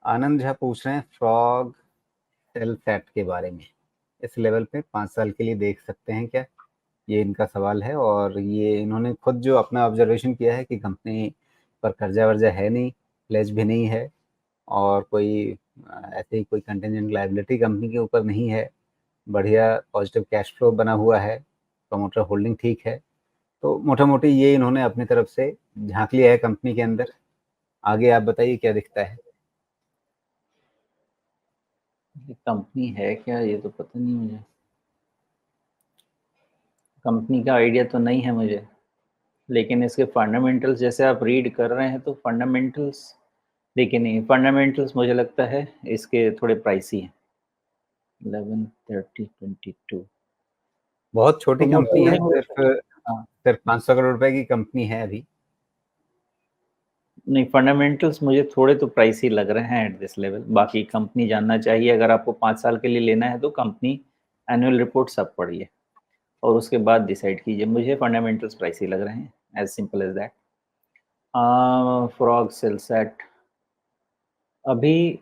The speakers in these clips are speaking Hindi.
आनंद झा पूछ रहे हैं फ्रॉग सेल सेट के बारे में। इस लेवल पे 5 साल के लिए देख सकते हैं क्या? ये इनका सवाल है, और ये इन्होंने खुद जो अपना ऑब्जर्वेशन किया है कि कंपनी पर कर्जा वर्जा है नहीं, प्लेज भी नहीं है, और कोई ऐसे ही कोई कंटेंजेंट लायबिलिटी कंपनी के ऊपर नहीं है। बढ़िया पॉजिटिव कैश फ्लो बना हुआ है, प्रमोटर होल्डिंग ठीक है। तो मोटा मोटी ये इन्होंने अपनी तरफ से झांक लिया है कंपनी के अंदर। आगे आप बताइए क्या दिखता है। ये कंपनी है क्या, ये तो पता नहीं मुझे। कंपनी का आइडिया तो नहीं है मुझे, लेकिन इसके फंडामेंटल्स जैसे आप रीड कर रहे हैं तो फंडामेंटल्स, लेकिन नहीं, फंडामेंटल्स मुझे लगता है इसके थोड़े प्राइसी हैं। 11/30/22 बहुत छोटी तो कंपनी है, होल्डिंग। सिर्फ हाँ, सिर्फ 500 करोड़ रुपए की कंपनी है अभी। नहीं, फंडामेंटल्स मुझे थोड़े तो प्राइसी लग रहे हैं एट दिस लेवल। बाकी कंपनी जानना चाहिए, अगर आपको 5 साल के लिए लेना है तो कंपनी एनुअल रिपोर्ट सब पढ़िए और उसके बाद डिसाइड कीजिए। मुझे फंडामेंटल्स प्राइसी लग रहे हैं, एज सिंपल एज दैट। फ्रॉग सेल सेट अभी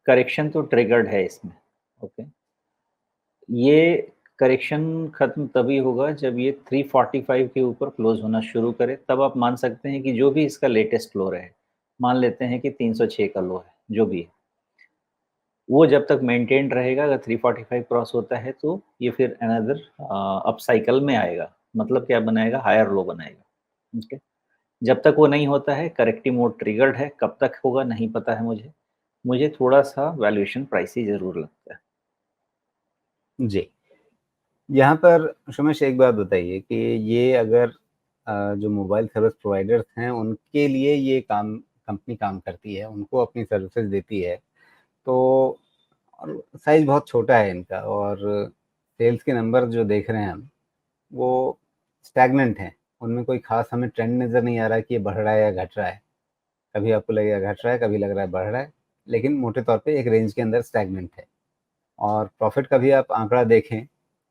करेक्शन तो ट्रिगर्ड है इसमें। ओके, ये करेक्शन खत्म तभी होगा जब ये 345 के ऊपर क्लोज होना शुरू करे, तब आप मान सकते हैं कि जो भी इसका लेटेस्ट लो रहे, मान लेते हैं कि 306 का लो है, जो भी है वो जब तक मेंटेन रहेगा, अगर 345 क्रॉस होता है तो ये फिर अनदर अप साइकिल में आएगा। मतलब क्या बनाएगा, हायर लो बनाएगा। ओके, जब तक वो नहीं होता है करेक्टिव मोड ट्रिगर्ड है, कब तक होगा नहीं पता है मुझे। मुझे थोड़ा सा वैल्यूएशन प्राइसी जरूर लगता है। जी। यहाँ पर सुमेश एक बात बताइए कि ये अगर जो मोबाइल सर्विस प्रोवाइडर्स हैं उनके लिए ये काम कंपनी काम करती है, उनको अपनी सर्विसेज देती है, तो और साइज बहुत छोटा है इनका, और सेल्स के नंबर जो देख रहे हैं हम, वो स्टैग्नेंट हैं। उनमें कोई खास हमें ट्रेंड नज़र नहीं आ रहा है कि ये बढ़ रहा है या घट रहा है। कभी आपको लगेगा घट रहा है, कभी लग रहा है बढ़ रहा है, लेकिन मोटे तौर पे एक रेंज के अंदर स्टैग्नेंट है। और प्रॉफिट का भी आप आंकड़ा देखें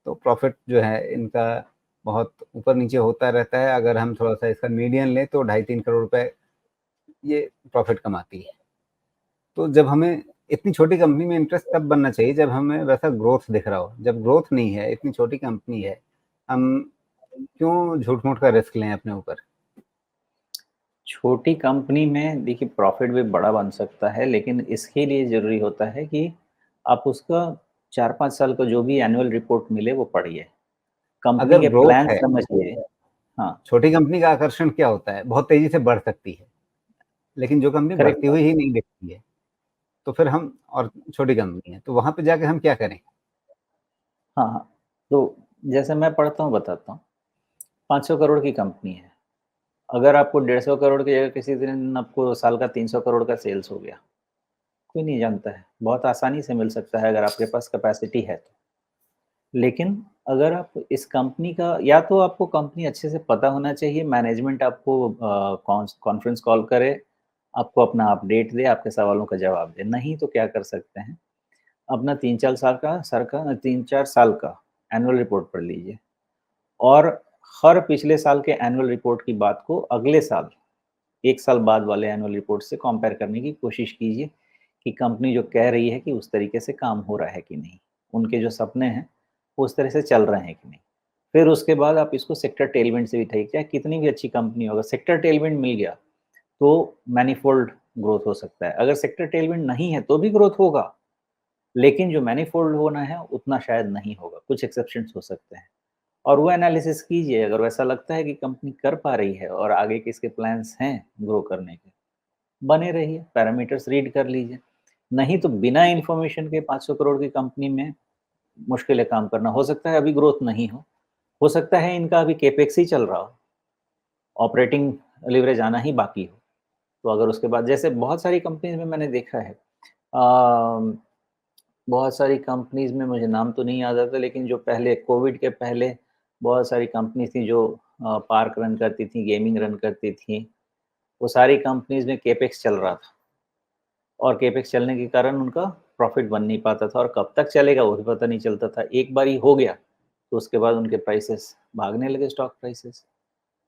तो प्रॉफिट जो है इनका बहुत ऊपर नीचे होता रहता है। अगर हम थोड़ा सा इसका मीडियन लें तो 2.5-3 करोड़ रुपए ये प्रॉफिट कमाती है। तो जब हमें इतनी छोटी कंपनी में इंटरेस्ट तब बनना चाहिए जब हमें वैसा ग्रोथ दिख रहा हो। जब ग्रोथ नहीं है, इतनी छोटी कंपनी है, हम क्यों झूठ मूठ का रिस्क लें अपने ऊपर। छोटी कंपनी में देखिए प्रॉफिट भी बड़ा बन सकता है, लेकिन इसके लिए ज़रूरी होता है कि आप उसका 4-5 साल का जो भी एनुअल रिपोर्ट मिले वो पढ़िए, कंपनी अगर के ग्रोथ प्लान है, समझिए। हाँ, छोटी कंपनी का आकर्षण क्या होता है, बहुत तेजी से बढ़ सकती है। लेकिन जो कंपनी बढ़ती करेक्ट। हुई ही नहीं दिखती है, तो फिर हम, और छोटी कंपनी है तो वहां पे जाके हम क्या करें। हाँ, हाँ, तो जैसे मैं पढ़ता हूँ बताता हूँ। 500 करोड़ की कंपनी है, अगर आपको 150 करोड़ की जगह किसी दिन आपको साल का 300 करोड़ का सेल्स हो गया, कोई नहीं जानता है, बहुत आसानी से मिल सकता है अगर आपके पास कैपेसिटी है तो। लेकिन अगर आप इस कंपनी का, या तो आपको कंपनी अच्छे से पता होना चाहिए, मैनेजमेंट आपको कॉन्फ्रेंस कॉल करे, आपको अपना अपडेट दे, आपके सवालों का जवाब दे। नहीं तो क्या कर सकते हैं, अपना 3-4 साल का एनुअल रिपोर्ट पढ़ लीजिए और हर पिछले साल के एनुअल रिपोर्ट की बात को अगले साल, 1 साल बाद वाले एनुअल रिपोर्ट से कंपेयर करने की कोशिश कीजिए कि कंपनी जो कह रही है कि उस तरीके से काम हो रहा है कि नहीं, उनके जो सपने हैं वो उस तरह से चल रहे हैं कि नहीं। फिर उसके बाद आप इसको सेक्टर टेलमेंट से भी ठीक, चाहे कितनी भी अच्छी कंपनी होगा, सेक्टर टेलमेंट मिल गया तो मैनीफोल्ड ग्रोथ हो सकता है। अगर सेक्टर टेलमेंट नहीं है तो भी ग्रोथ होगा, लेकिन जो मैनीफोल्ड होना है उतना शायद नहीं होगा, कुछ एक्सेप्शंस हो सकते हैं। और वो एनालिसिस कीजिए, अगर वैसा लगता है कि कंपनी कर पा रही है और आगे के इसके प्लान्स हैं ग्रो करने के, बने रहिए, पैरामीटर्स रीड कर लीजिए। नहीं तो बिना इन्फॉर्मेशन के 500 करोड़ की कंपनी में मुश्किल है काम करना। हो सकता है अभी ग्रोथ नहीं हो सकता है इनका अभी कैपेक्स ही चल रहा हो, ऑपरेटिंग लीवरेज आना ही बाकी हो। तो अगर उसके बाद, जैसे बहुत सारी कंपनीज में मैंने देखा है, बहुत सारी कंपनीज में मुझे नाम तो नहीं याद आता, लेकिन जो पहले कोविड के पहले बहुत सारी कंपनीज थी जो पार्क रन करती थी, गेमिंग रन करती थी, वो सारी कंपनीज में केपेक्स चल रहा था और केपेक्स चलने के कारण उनका प्रॉफिट बन नहीं पाता था और कब तक चलेगा वो भी पता नहीं चलता था। एक बार ही हो गया तो उसके बाद उनके प्राइसेस भागने लगे, स्टॉक प्राइसेस।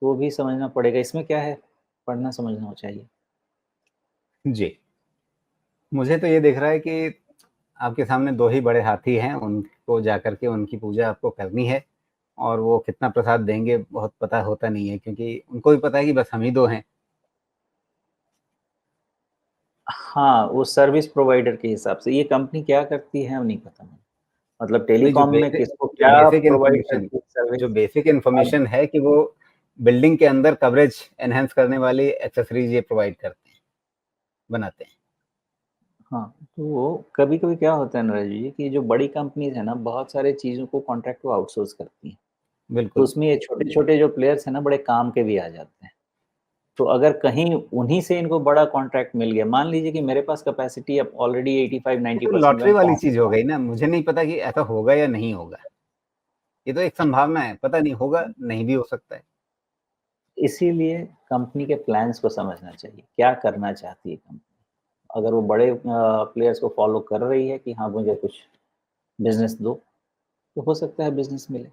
तो वो भी समझना पड़ेगा, इसमें क्या है, पढ़ना समझना चाहिए। जी। मुझे तो ये दिख रहा है कि आपके सामने 2 ही बड़े हाथी हैं, उनको जाकर के उनकी पूजा आपको करनी है और वो कितना प्रसाद देंगे बहुत पता होता नहीं है क्योंकि उनको भी पता है कि बस हम ही 2 हैं। हाँ, वो सर्विस प्रोवाइडर के हिसाब से, ये कंपनी क्या करती है नहीं पता मुझे। मतलब नहीं, टेलीकॉम में किसको क्या प्रोवाइड करती है जो सर्विस। बेसिक अब इन्फॉर्मेशन है कि वो बिल्डिंग के अंदर कवरेज एनहांस करने वाली एक्सेसरीज़ ये प्रोवाइड करते हैं, बनाते हैं। हाँ, तो कभी-कभी क्या होता है नरेश जी कि जो बड़ी कंपनीज़ है ना, बहुत सारी चीज़ों को कॉन्ट्रैक्ट को आउटसोर्स करती हैं। तो बिल्कुल, उसमें ये छोटे-छोटे जो प्लेयर्स हैं ना, बड़े काम के भी आ जाते हैं। तो अगर कहीं उन्हीं से इनको बड़ा कॉन्ट्रैक्ट मिल गया, मान लीजिए कि मेरे पास कैपेसिटी अब ऑलरेडी ये तो 85-90% लॉटरी मैं वाली पहुँच चीज़ हो चुका हूँ। गई ना, मुझे नहीं पता कि ऐसा होगा या नहीं होगा। ये तो एक संभावना है, पता नहीं होगा, नहीं भी हो सकता है। इसीलिए कंपनी के प्लान्स को समझना चाहिए, क्या करना चाहती है कंपनी। अगर वो बड़े प्लेयर्स को फ़ॉलो कर रही है कि हाँ, मुझे कुछ बिज़नेस दो, तो हो सकता है बिज़नेस मिले।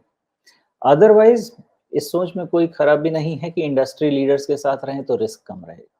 अदरवाइज़ इस सोच में कोई खराबी नहीं है कि इंडस्ट्री लीडर्स के साथ रहें तो रिस्क कम रहेगा।